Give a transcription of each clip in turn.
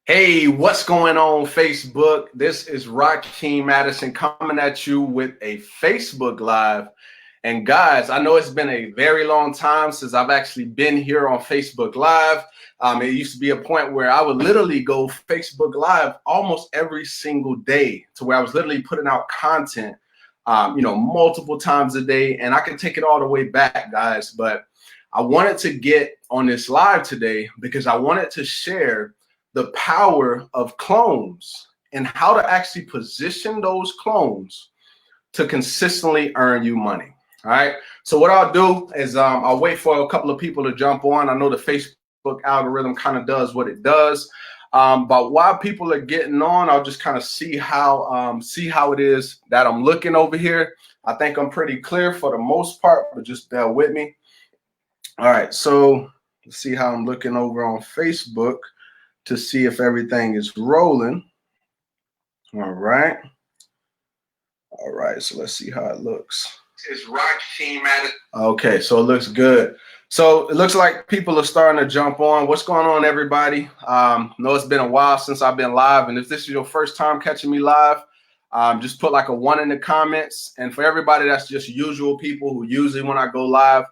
Hey, what's going on, Facebook? This is Rakeem Madison coming at you with a Facebook Live. And guys, I know it's been a very long time since I've actually been here on Facebook Live. It used to be a point where I would literally go Facebook Live almost every single day, to where I was literally putting out content, multiple times a day. And I can take it all the way back, guys. But I wanted to get on this live today because I wanted to share the power of clones and how to actually position those clones to consistently earn you money. All right. So what I'll do is I'll wait for a couple of people to jump on. I know the Facebook algorithm kind of does what it does. But while people are getting on, I'll just kind of see how it is that I'm looking over here. I think I'm pretty clear for the most part, but just bear with me. All right. So let's see how I'm looking over on Facebook to see if everything is rolling. All right. So let's see how it looks. It's Rakeem Madison. Okay, so it looks good. So it looks like people are starting to jump on. What's going on, everybody? Know it's been a while since I've been live, and if this is your first time catching me live, just put like a 1 in the comments. And for everybody that's just usual people who usually when I go live,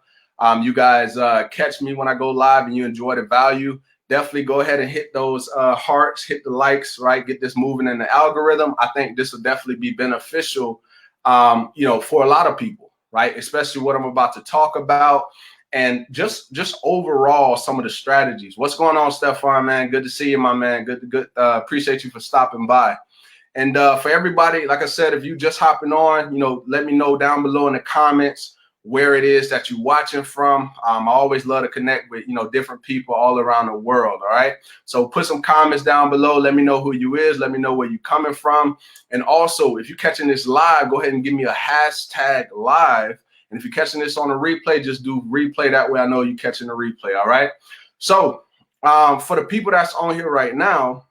you guys catch me when I go live and you enjoy the value, definitely go ahead and hit those hearts, hit the likes, right? Get this moving in the algorithm. I think this will definitely be beneficial, for a lot of people, right? Especially what I'm about to talk about, and just overall some of the strategies. What's going on, Stefan, man? Good to see you, my man. Good. Appreciate you for stopping by. And for everybody, like I said, if you just hopping on, let me know down below in the comments where it is that you're watching from. I always love to connect with, different people all around the world. All right. So put some comments down below. Let me know who you is. Let me know where you're coming from. And also, if you're catching this live, go ahead and give me a hashtag live. And if you're catching this on a replay, just do replay. That way I know you're catching the replay. All right. So for the people that's on here right now,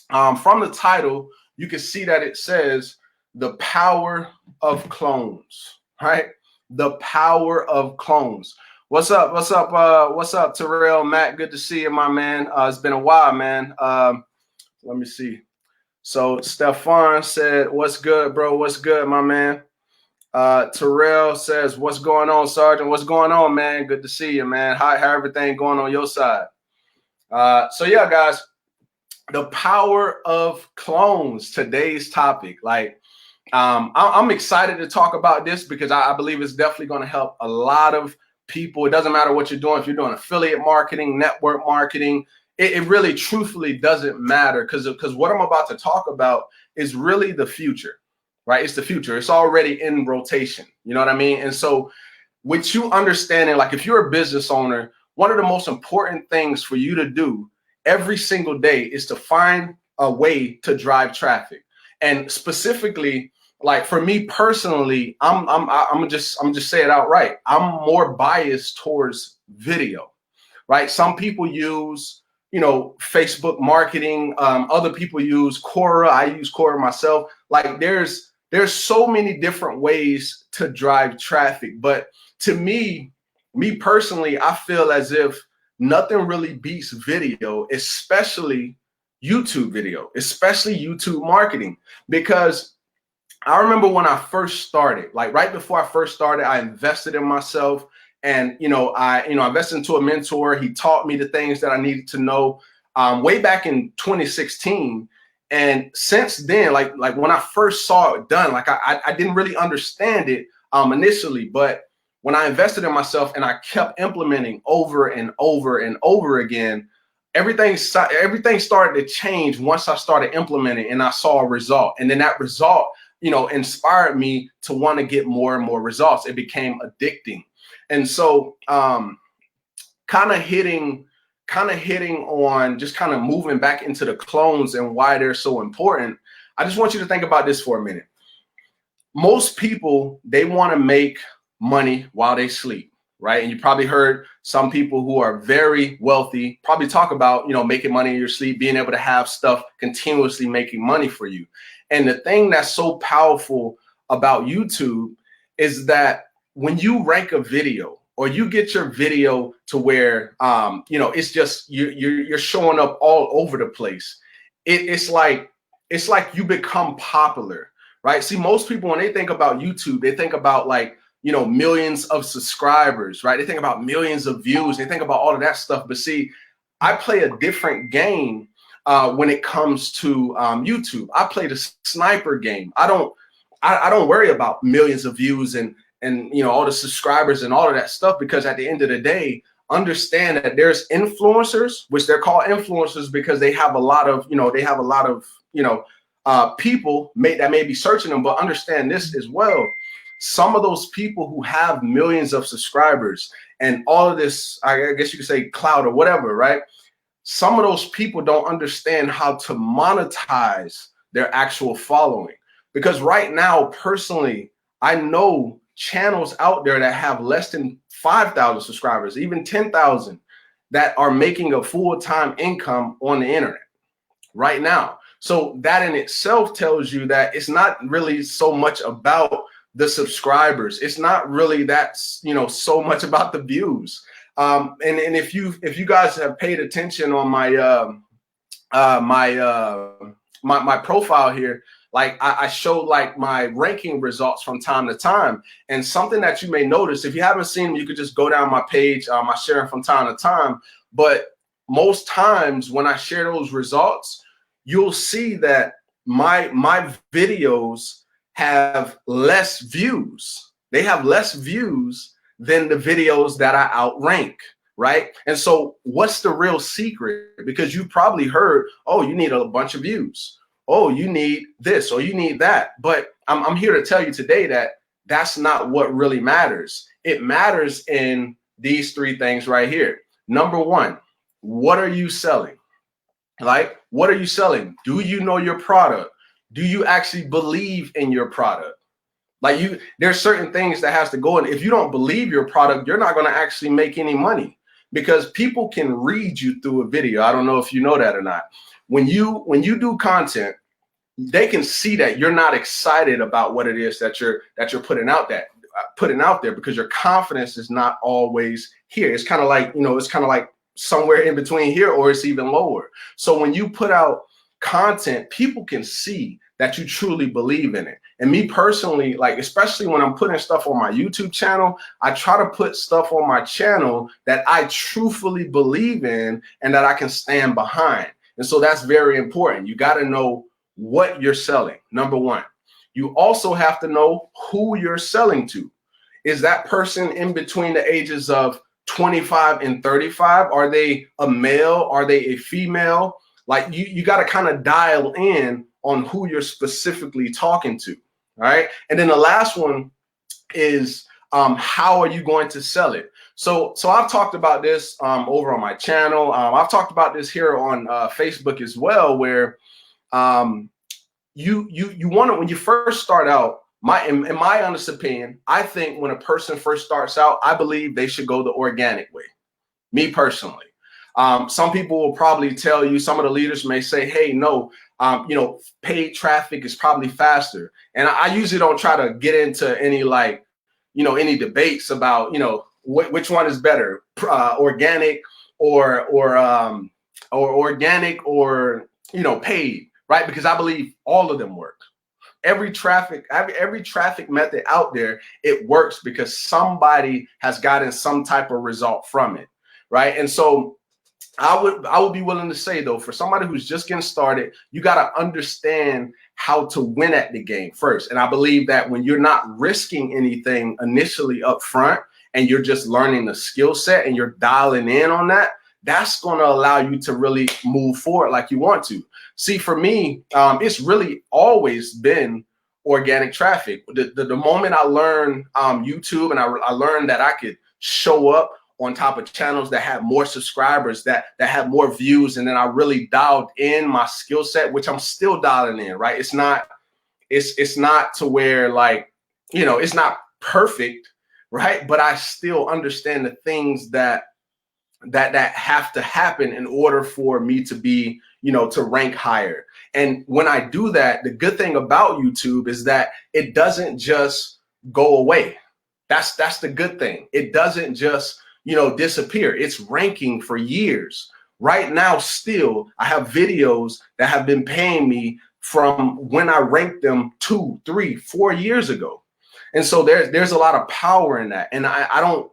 from the title, you can see that it says the power of clones, right? The power of clones. What's up? What's up, Terrell, Matt? Good to see you, my man. It's been a while, man. Let me see. So Stefan said, what's good, bro? What's good, my man? Terrell says, what's going on, Sergeant? What's going on, man? Good to see you, man. How everything going on your side? So yeah, guys, the power of clones, today's topic. I'm excited to talk about this because I believe it's definitely going to help a lot of people. It doesn't matter what you're doing. If you're doing affiliate marketing, network marketing, it really truthfully doesn't matter because what I'm about to talk about is really the future, right? It's the future. It's already in rotation. You know what I mean? And so with you understanding, like if you're a business owner, one of the most important things for you to do every single day is to find a way to drive traffic. And specifically, like for me personally, I'm just say it outright. I'm more biased towards video, right? Some people use, Facebook marketing. Other people use Quora. I use Quora myself. Like there's so many different ways to drive traffic. But to me personally, I feel as if nothing really beats video, especially YouTube video, especially YouTube marketing, because I remember when I first started, like right before I first started, I invested in myself, and I invested into a mentor. He taught me the things that I needed to know way back in 2016. And since then, like when I first saw it done, like I didn't really understand it initially, but when I invested in myself and I kept implementing over and over and over again, everything started to change once I started implementing and I saw a result. And then that result, inspired me to want to get more and more results. It became addicting. And so kind of hitting on just kind of moving back into the clones and why they're so important. I just want you to think about this for a minute. Most people, they want to make money while they sleep, right? And you probably heard some people who are very wealthy probably talk about, making money in your sleep, being able to have stuff continuously making money for you. And the thing that's so powerful about YouTube is that when you rank a video or you get your video to where, it's just you're showing up all over the place, it's like you become popular, right? See, most people, when they think about YouTube, they think about like, millions of subscribers, right? They think about millions of views. They think about all of that stuff. But see, I play a different game when it comes to YouTube. I play the sniper game. I don't worry about millions of views and all the subscribers and all of that stuff, because at the end of the day, understand that there's influencers, which they're called influencers because they have a lot of people that may be searching them. But understand this as well. Some of those people who have millions of subscribers and all of this, I guess you could say clout or whatever, right? Some of those people don't understand how to monetize their actual following. Because right now, personally, I know channels out there that have less than 5,000 subscribers, even 10,000, that are making a full-time income on the internet right now. So that in itself tells you that it's not really so much about the subscribers. It's not really that, so much about the views. And if you guys have paid attention on my profile here, like I showed like my ranking results from time to time. And something that you may notice, if you haven't seen them, you could just go down my page. I share them from time to time. But most times when I share those results, you'll see that my videos have less views. They have less views than the videos that I outrank, right? And so what's the real secret? Because you probably heard, oh, you need a bunch of views. Oh, you need this or you need that. But I'm here to tell you today that that's not what really matters. It matters in these three things right here. Number one, what are you selling? Like, what are you selling? Do you know your product? Do you actually believe in your product? Like there's certain things that has to go in. If you don't believe your product, you're not going to actually make any money, because people can read you through a video. I don't know if you know that or not. When you do content, they can see that you're not excited about what it is that you're putting out there, because your confidence is not always here. It's kind of like somewhere in between here, or it's even lower. So when you put out content, people can see that you truly believe in it. And me personally, like, especially when I'm putting stuff on my YouTube channel, I try to put stuff on my channel that I truthfully believe in and that I can stand behind. And so that's very important. You got to know what you're selling. Number one, you also have to know who you're selling to. Is that person in between the ages of 25 and 35? Are they a male? Are they a female? Like you got to kind of dial in on who you're specifically talking to. All right. And then the last one is how are you going to sell it? So I've talked about this over on my channel. I've talked about this here on Facebook as well, where you want to, when you first start out, in my honest opinion, I think when a person first starts out, I believe they should go the organic way. Me personally. Some people will probably tell you, some of the leaders may say, hey, no, paid traffic is probably faster. And I usually don't try to get into any any debates about, which one is better, organic or organic or, paid, right? Because I believe all of them work. Every traffic method out there, it works because somebody has gotten some type of result from it, right? And so I would be willing to say, though, for somebody who's just getting started, you got to understand how to win at the game first. And I believe that when you're not risking anything initially up front and you're just learning the skill set and you're dialing in on that, that's going to allow you to really move forward like you want to. See, for me, it's really always been organic traffic. The moment I learned YouTube and I learned that I could show up on top of channels that have more subscribers, that have more views, and then I really dialed in my skill set, which I'm still dialing in, right? It's not to where it's not perfect, right? But I still understand the things that have to happen in order for me to be, to rank higher. And when I do that, the good thing about YouTube is that it doesn't just go away. That's the good thing. It doesn't just, disappear. It's ranking for years, right now, still, I have videos that have been paying me from when I ranked them 2, 3, 4 years ago. And so there's a lot of power in that. And I don't,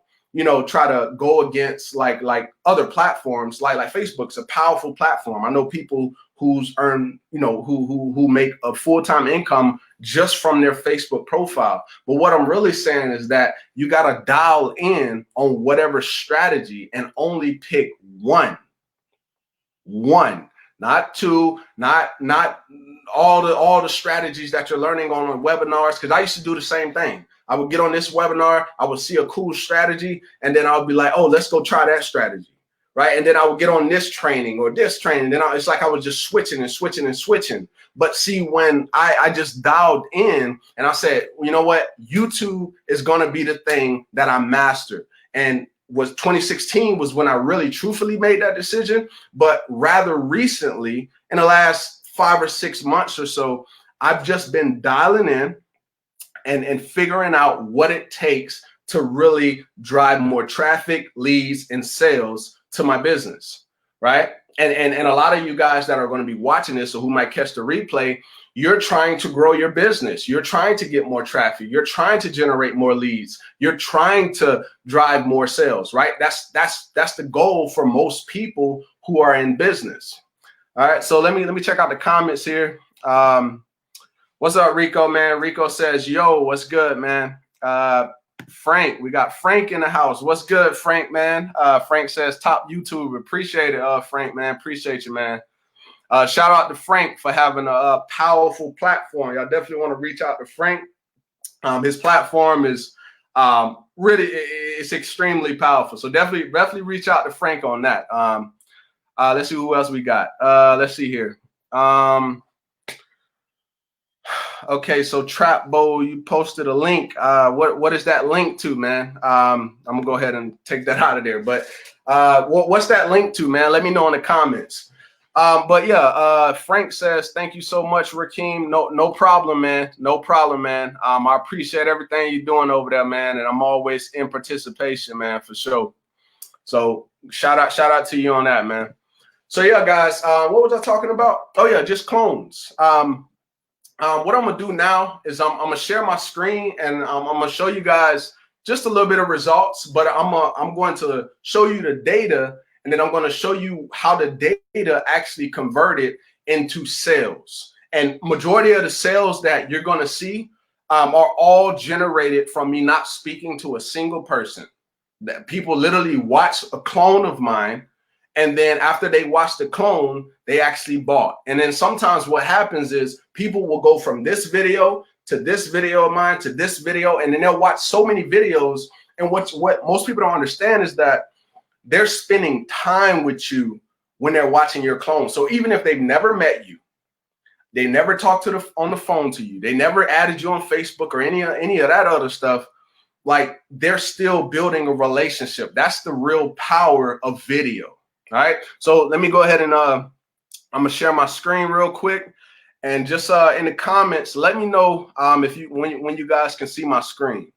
try to go against like other platforms, like Facebook's a powerful platform. I know people who's earn, who make a full-time income just from their Facebook profile. But what I'm really saying is that you got to dial in on whatever strategy and only pick one, not two, not all the strategies that you're learning on webinars. Because I used to do the same thing. I would get on this webinar, I would see a cool strategy, and then I would be like, oh, let's go try that strategy, right? And then I would get on this training or this training. Then it's like I was just switching and switching and switching. But see, when I just dialed in and I said, you know what, YouTube is going to be the thing that I mastered. And 2016 was when I really truthfully made that decision. But rather recently, in the last 5 or 6 months or so, I've just been dialing in and figuring out what it takes to really drive more traffic, leads, and sales to my business, right? And a lot of you guys that are going to be watching this or who might catch the replay, you're trying to grow your business. You're trying to get more traffic. You're trying to generate more leads. You're trying to drive more sales, right? That's the goal for most people who are in business. All right, so let me check out the comments here. What's up, Rico, man? Rico says, yo, what's good, man? Frank, we got Frank in the house. What's good, Frank, man? Frank says, top YouTube. Appreciate it, Frank, man. Appreciate you, man. Shout out to Frank for having a powerful platform. Y'all definitely want to reach out to Frank. His platform is really, it's extremely powerful. So definitely reach out to Frank on that. Let's see who else we got. Let's see here. Okay, so Trap Bowl, you posted a link. What is that link to, man? I'm gonna go ahead and take that out of there. But what's that link to, man? Let me know in the comments. But yeah, Frank says, thank you so much, Rakeem. No problem, man. No problem, man. I appreciate everything you're doing over there, man. And I'm always in participation, man, for sure. So shout out to you on that, man. So yeah, guys, what was I talking about? Oh yeah, just clones. What I'm gonna do now is I'm gonna share my screen and I'm gonna show you guys just a little bit of results, but I'm going to show you the data, and then I'm going to show you how the data actually converted into sales. And majority of the sales that you're going to see are all generated from me not speaking to a single person. That people literally watch a clone of mine, and then after they watch the clone, they actually bought. And then sometimes what happens is people will go from this video to this video of mine to this video, and then they'll watch so many videos. And what most people don't understand is that they're spending time with you when they're watching your clone. So even if they've never met you, they never talked on the phone to you, they never added you on Facebook or any of that other stuff, like they're still building a relationship. That's the real power of video. All right, so let me go ahead and I'm gonna share my screen real quick, and just in the comments, let me know if when you guys can see my screen.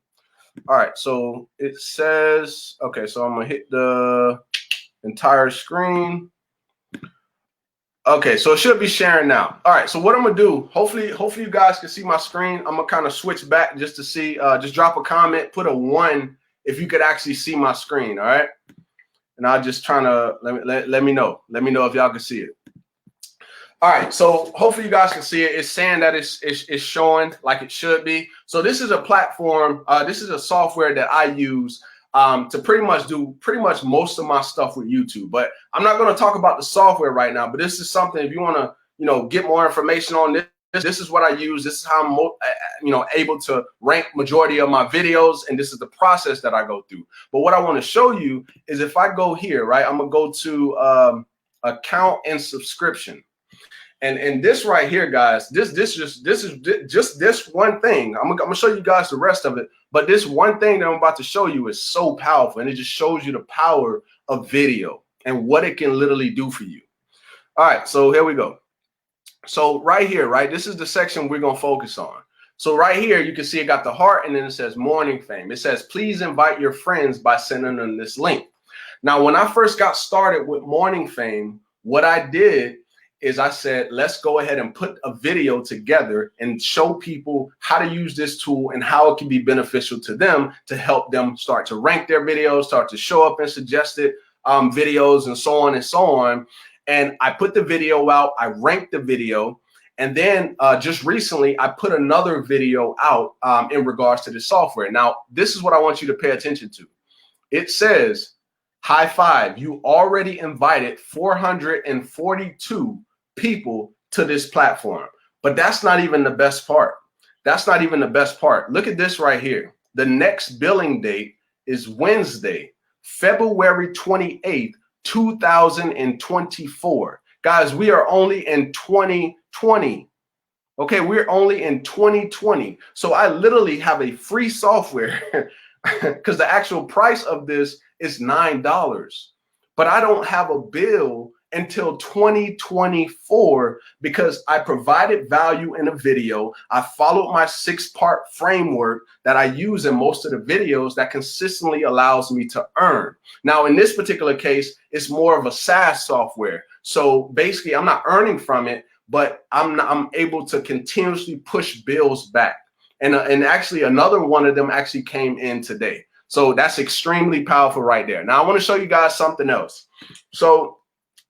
All right, so it says, okay, so I'm gonna hit the entire screen. Okay, so it should be sharing now. All right, so what I'm gonna do, hopefully you guys can see my screen. I'm gonna kind of switch back just to see, just drop a comment, put a 1 if you could actually see my screen. All right. And I'll just trying to let me know if y'all can see it. All right, so hopefully you guys can see it. It's saying that it's showing like it should be. So this is a platform. This is a software that I use to pretty much most of my stuff with YouTube. But I'm not going to talk about the software right now. But this is something, if you want to get more information on this. This is what I use. This is how I'm able to rank majority of my videos, and this is the process that I go through. But what I want to show you is if I go here, right, I'm gonna go to account and subscription, and this right here, guys, this is just this one thing. I'm gonna show you guys the rest of it, but this one thing that I'm about to show you is so powerful, and it just shows you the power of video and what it can literally do for you. All right, so here we go. So right here, right, this is the section we're going to focus on. So right here, you can see it got the heart, and then it says morning fame. It says, please invite your friends by sending them this link. Now, when I first got started with Morning Fame, what I did is I said, let's go ahead and put a video together and show people how to use this tool and how it can be beneficial to them to help them start to rank their videos, start to show up in suggested videos, and so on and so on. And I put the video out, I ranked the video, and then just recently I put another video out in regards to the software. Now, this is what I want you to pay attention to. It says, high five, you already invited 442 people to this platform. But that's not even the best part. That's not even the best part. Look at this right here. The next billing date is Wednesday, February 28th, 2024. Guys, we are only in 2020. Okay, we're only in 2020. So I literally have a free software because the actual price of this is $9. But I don't have a bill until 2024 because I provided value in a video. I followed my 6-part framework that I use in most of the videos that consistently allows me to earn. Now, in this particular case, it's more of a SaaS software. So basically, I'm not earning from it, but I'm able to continuously push bills back. And actually, another one of them actually came in today. So that's extremely powerful right there. Now, I want to show you guys something else. So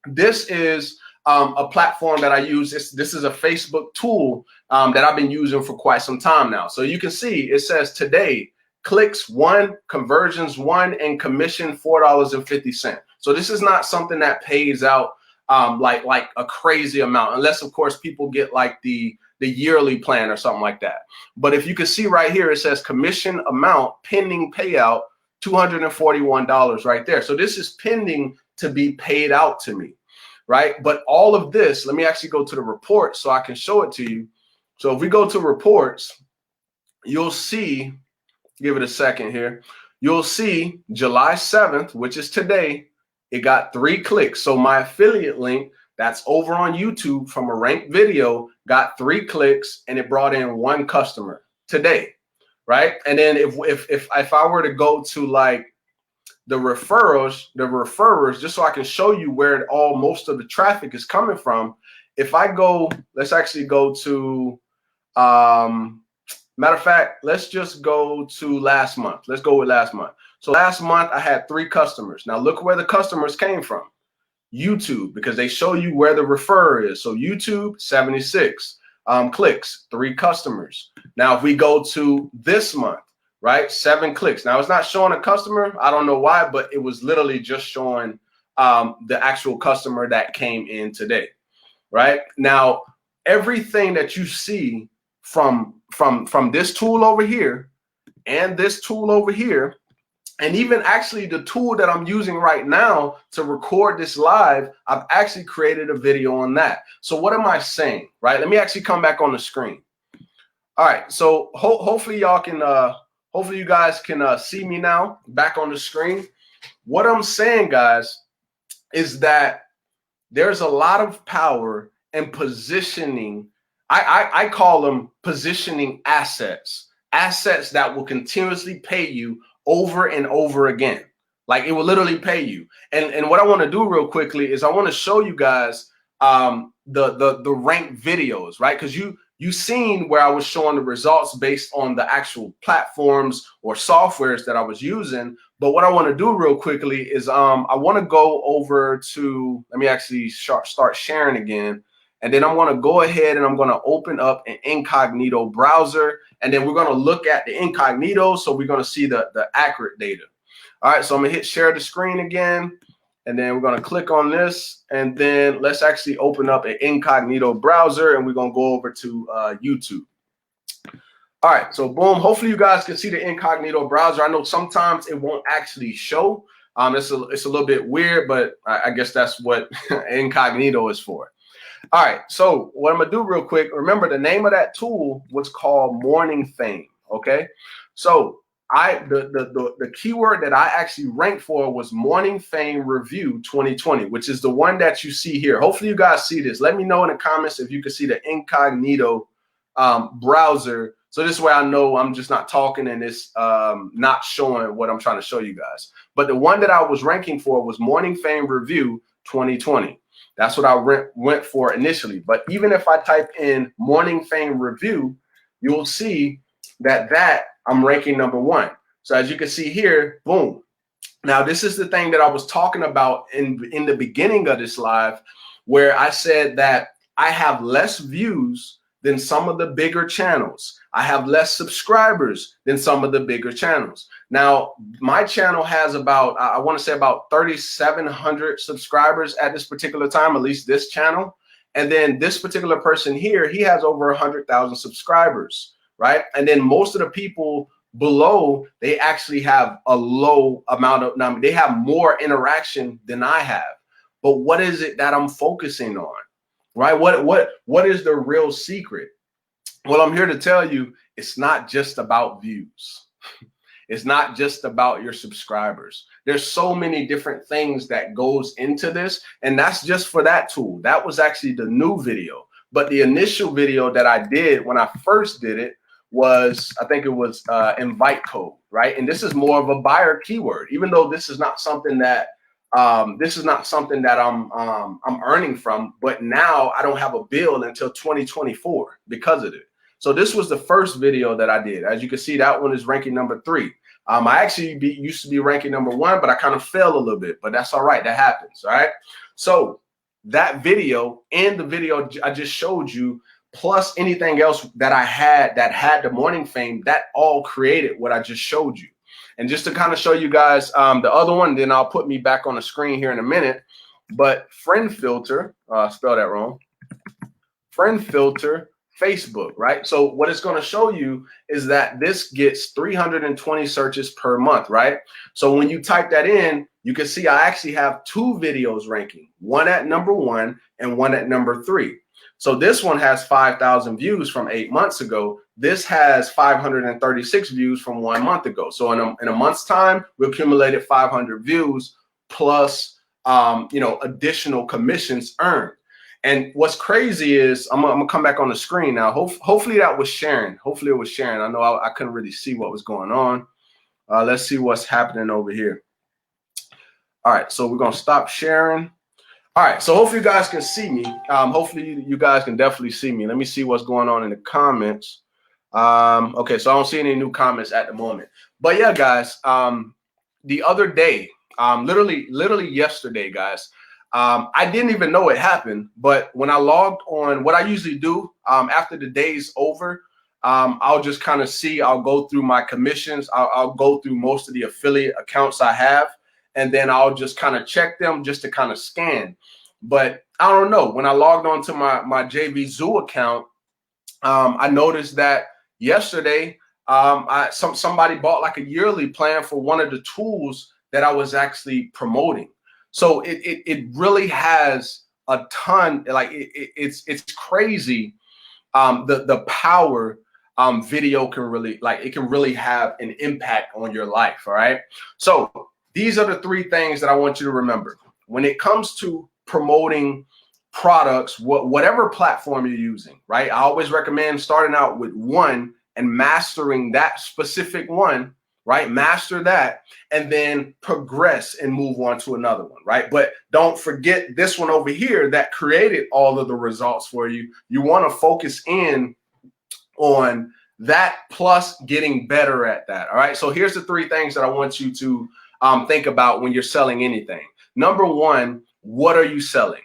this is a platform that I use. This is a Facebook tool that I've been using for quite some time now. So you can see it says today, clicks 1, conversions 1, and commission $4.50. So this is not something that pays out like a crazy amount, unless of course people get like the yearly plan or something like that. But if you can see right here, it says commission amount pending payout $241 right there. So this is pending to be paid out to me, right? But all of this, let me actually go to the report so I can show it to you. So if we go to reports, you'll see, give it a second here, you'll see July 7th, which is today, it got 3 clicks. So my affiliate link that's over on YouTube from a ranked video got 3 clicks and it brought in 1 customer today, right? And then if I were to go to like the referrers, just so I can show you where most of the traffic is coming from. If I go, let's actually go to, matter of fact, let's just go to last month. Let's go with last month. So last month I had 3 customers. Now look where the customers came from. YouTube, because they show you where the referrer is. So YouTube, 76 clicks, 3 customers. Now if we go to this month, right, 7 clicks. Now it's not showing a customer. I don't know why, but it was literally just showing the actual customer that came in today, right? Now everything that you see from this tool over here and this tool over here, and even actually the tool that I'm using right now to record this live, I've actually created a video on that. So what am I saying, right? Let me actually come back on the screen. All right, so hopefully y'all can, hopefully you guys can see me now back on the screen. What I'm saying, guys, is that there's a lot of power in positioning. I call them positioning assets that will continuously pay you over and over again. Like it will literally pay you. And what I want to do real quickly is I want to show you guys the ranked videos, right? Because you seen where I was showing the results based on the actual platforms or softwares that I was using. But what I want to do real quickly is I want to go over to, let me actually start sharing again. And then I'm going to go ahead and I'm going to open up an incognito browser. And then we're going to look at the incognito. So we're going to see the accurate data. All right, so I'm going to hit share the screen again. And then we're going to click on this. And then let's actually open up an incognito browser. And we're going to go over to YouTube. All right, so boom. Hopefully you guys can see the incognito browser. I know sometimes it won't actually show. It's a little bit weird, but I guess that's what incognito is for. All right, so what I'm gonna do real quick, remember the name of that tool was called Morning Fame, okay? So the keyword that I actually ranked for was Morning Fame Review 2020, which is the one that you see here. Hopefully you guys see this. Let me know in the comments if you can see the incognito browser So this way I know I'm just not talking and it's not showing what I'm trying to show you guys. But the one that I was ranking for was Morning Fame Review 2020. That's what I went for initially. But even if I type in Morning Fame Review, you'll see that I'm ranking number 1. So as you can see here, boom. Now, this is the thing that I was talking about in the beginning of this live, where I said that I have less views than some of the bigger channels. I have less subscribers than some of the bigger channels. Now, my channel has about, I want to say about 3,700 subscribers at this particular time, at least this channel. And then this particular person here, he has over 100,000 subscribers, right? And then most of the people below, they actually have a low amount of number. They have more interaction than I have. But what is it that I'm focusing on? Right? What is the real secret? Well, I'm here to tell you, it's not just about views. It's not just about your subscribers. There's so many different things that goes into this, and that's just for that tool. That was actually the new video. But the initial video that I did when I first did it was, I think it was invite code, right? And this is more of a buyer keyword, even though this is not something that I'm earning from, but now I don't have a bill until 2024 because of it. So this was the first video that I did. As you can see, that one is ranking number 3. I actually used to be ranking number 1, but I kind of fell a little bit, but that's all right. That happens. All right. So that video and the video I just showed you, plus anything else that I had that had the Morning Fame, that all created what I just showed you. And just to kind of show you guys the other one, then I'll put me back on the screen here in a minute. But friend filter, spell that wrong. Friend filter Facebook, right? So what it's going to show you is that this gets 320 searches per month, right? So when you type that in, you can see I actually have 2 videos ranking, one at number 1 and one at number 3. So this one has 5,000 views from 8 months ago. This has 536 views from 1 month ago. So in a month's time, we accumulated 500 views plus, additional commissions earned. And what's crazy is I'm gonna come back on the screen now. Hopefully that was sharing. Hopefully it was sharing. I know I couldn't really see what was going on. Let's see what's happening over here. All right, so we're gonna stop sharing. All right, so hopefully you guys can see me. Hopefully you guys can definitely see me. Let me see what's going on in the comments. Okay, so I don't see any new comments at the moment. But yeah, guys, the other day, literally yesterday, guys, I didn't even know it happened. But when I logged on, what I usually do after the day's over, I'll just kind of see, I'll go through my commissions. I'll go through most of the affiliate accounts I have. And then I'll just kind of check them just to kind of scan. But I don't know. When I logged on to my JV Zoo account, I noticed that yesterday somebody bought like a yearly plan for one of the tools that I was actually promoting. So it really has a ton. Like it's crazy. The power video can really, like, it can really have an impact on your life. All right. So these are the 3 things that I want you to remember when it comes to promoting products, whatever platform you're using, right? I always recommend starting out with one and mastering that specific one, right? Master that and then progress and move on to another one, right? But don't forget this one over here that created all of the results for you. You want to focus in on that plus getting better at that, all right? So here's the 3 things that I want you to think about when you're selling anything. Number 1, what are you selling?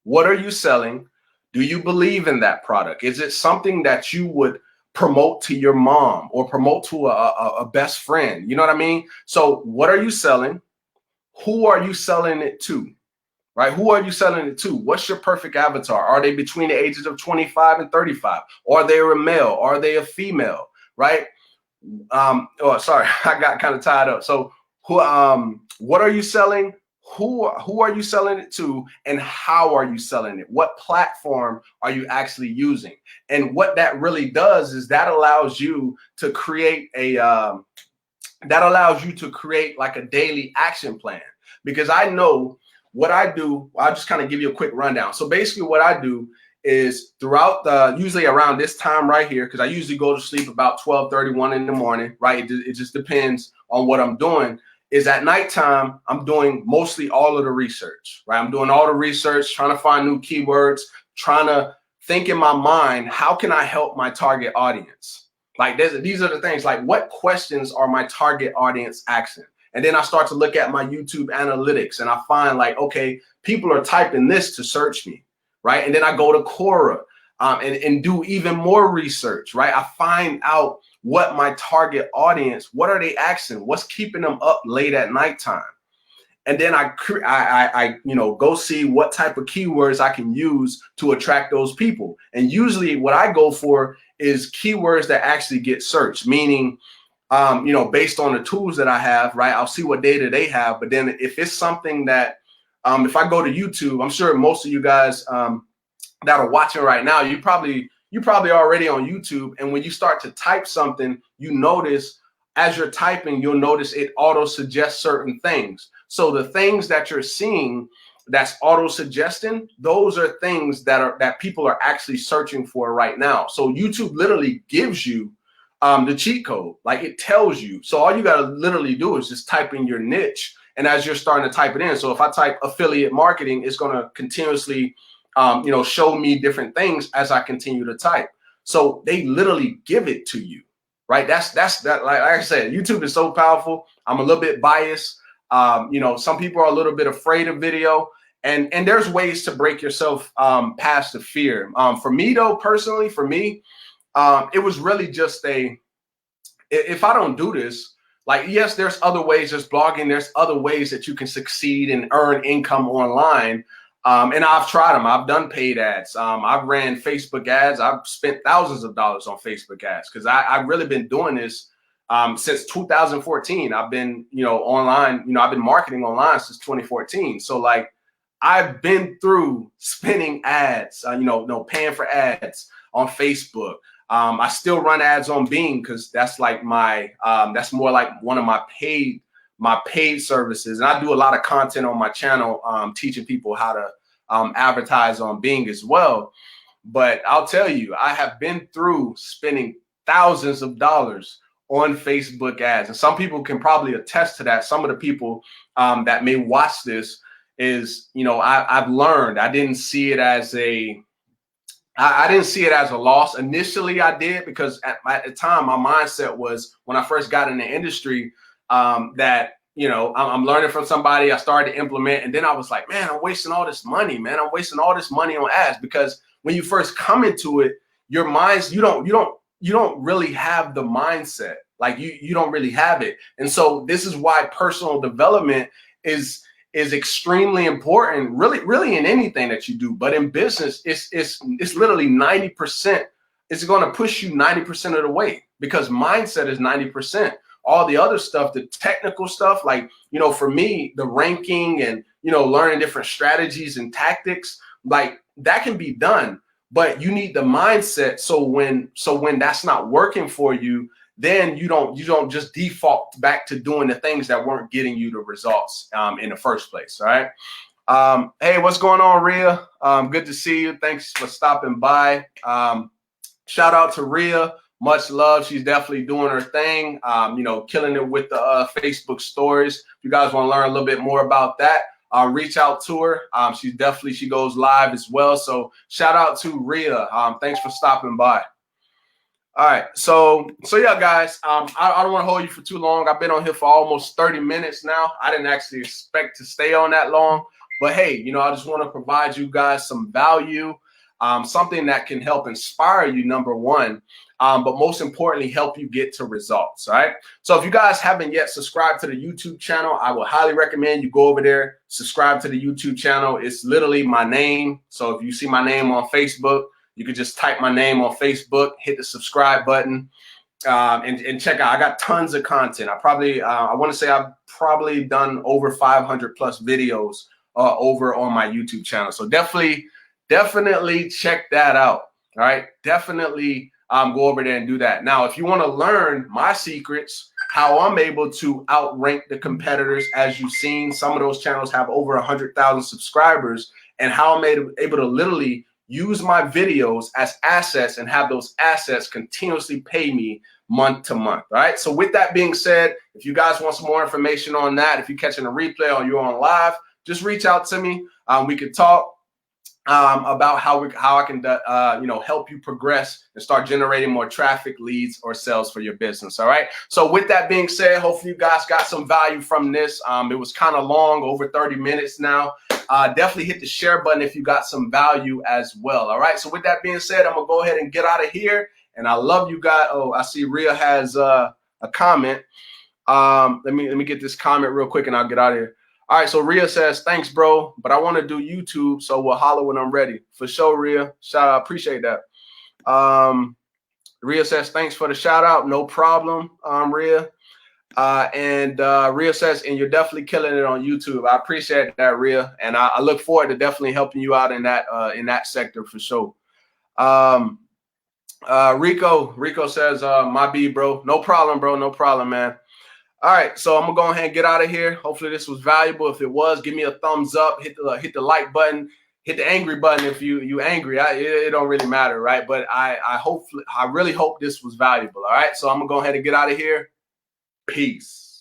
What are you selling? Do you believe in that product? Is it something that you would promote to your mom or promote to a best friend? You know what I mean? So what are you selling? Who are you selling it to? Right? Who are you selling it to? What's your perfect avatar? Are they between the ages of 25 and 35? Are they a male? Are they a female? Right? Oh, sorry, I got kind of tied up. So what are you selling? Who are you selling it to, and how are you selling it? What platform are you actually using? And what that really does is that allows you to create like a daily action plan. Because I know what I do. I'll just kind of give you a quick rundown. So basically what I do is throughout usually around this time right here, because I usually go to sleep about 12:31 in the morning, right? It just depends on what I'm doing. Is at nighttime, I'm doing mostly all of the research, right? I'm doing all the research, trying to find new keywords, trying to think in my mind, how can I help my target audience? Like these are the things, like what questions are my target audience asking? And then I start to look at my YouTube analytics and I find like, okay, people are typing this to search me, right? And then I go to Quora and do even more research, right? I find out what my target audience, what are they asking? What's keeping them up late at nighttime? And then I go see what type of keywords I can use to attract those people. And usually what I go for is keywords that actually get searched, meaning, based on the tools that I have, right? I'll see what data they have. But then if it's something that, if I go to YouTube, I'm sure most of you guys that are watching right now, you probably already on YouTube. And when you start to type something, you notice as you're typing, you'll notice it auto suggests certain things. So the things that you're seeing that's auto suggesting, those are things that people are actually searching for right now. So YouTube literally gives you the cheat code, like it tells you. So all you got to literally do is just type in your niche. And as you're starting to type it in, so if I type affiliate marketing, it's going to continuously show me different things as I continue to type. So they literally give it to you, right? That's that. Like I said, YouTube is so powerful. I'm a little bit biased. Some people are a little bit afraid of video, and there's ways to break yourself past the fear. For me though, personally, it was really just if I don't do this, like, yes, there's other ways, there's blogging, there's other ways that you can succeed and earn income online. And I've tried them. I've done paid ads. I've ran Facebook ads. I've spent thousands of dollars on Facebook ads because I've really been doing this since 2014. I've been, online, I've been marketing online since 2014. So like I've been through spending ads, paying for ads on Facebook. I still run ads on Bing because that's like that's more like one of my paid services. And I do a lot of content on my channel, teaching people how to advertise on Bing as well. But I'll tell you, I have been through spending thousands of dollars on Facebook ads. And some people can probably attest to that. Some of the people that may watch this is, I've learned, I didn't see it as a loss. Initially, I did because at the time, my mindset was when I first got in the industry that, I'm learning from somebody. I started to implement. And then I was like, man, I'm wasting all this money, man. I'm wasting all this money on ads because when you first come into it, your minds, you don't really have the mindset. Like you don't really have it. And so this is why personal development is extremely important, really in anything that you do. But in business, it's literally 90%. It's going to push you 90% of the way because mindset is 90%. All the other stuff, the technical stuff, like, for me, the ranking and, learning different strategies and tactics, like that can be done. But you need the mindset. So when that's not working for you, then you don't just default back to doing the things that weren't getting you the results in the first place. All right. Hey, what's going on, Rhea? Good to see you. Thanks for stopping by. Shout out to Rhea. Much love. She's definitely doing her thing, killing it with the Facebook stories. If you guys want to learn a little bit more about that, reach out to her. She goes live as well. So shout out to Rhea. Thanks for stopping by. All right. So yeah, guys, I don't want to hold you for too long. I've been on here for almost 30 minutes now. I didn't actually expect to stay on that long, but hey, I just want to provide you guys some value, something that can help inspire you, number one, but most importantly, help you get to results. All right. So if you guys haven't yet subscribed to the YouTube channel, I would highly recommend you go over there, subscribe to the YouTube channel. It's literally my name. So if you see my name on Facebook, you could just type my name on Facebook, hit the subscribe button, and check out. I got tons of content. I want to say I've probably done over 500 plus videos over on my YouTube channel. So definitely check that out. All right. Definitely go over there and do that. Now, if you want to learn my secrets, how I'm able to outrank the competitors, as you've seen, some of those channels have over 100,000 subscribers, and how I'm able to literally use my videos as assets and have those assets continuously pay me month to month. All right. So with that being said, if you guys want some more information on that, if you're catching a replay or you're on live, just reach out to me. We could talk about how I can help you progress and start generating more traffic, leads, or sales for your business. All right. So with that being said, hopefully you guys got some value from this. It was kind of long, over 30 minutes now. Definitely hit the share button if you got some value as well. All right. So with that being said, I'm gonna go ahead and get out of here. And I love you guys. Oh, I see Rhea has a comment. Let me get this comment real quick and I'll get out of here. All right, so Rhea says, thanks, bro, but I want to do YouTube, so we'll holler when I'm ready. For sure, Rhea. Shout out. Appreciate that. Rhea says, thanks for the shout out. No problem, Rhea. And Rhea says, and you're definitely killing it on YouTube. I appreciate that, Rhea. And I look forward to definitely helping you out in that sector for sure. Rico says, my B, bro. No problem, bro. No problem, man. All right, so I'm gonna go ahead and get out of here. Hopefully this was valuable. If it was, give me a thumbs up, hit the like button, hit the angry button if you angry. It don't really matter, right? But I really hope this was valuable. All right, so I'm gonna go ahead and get out of here. Peace.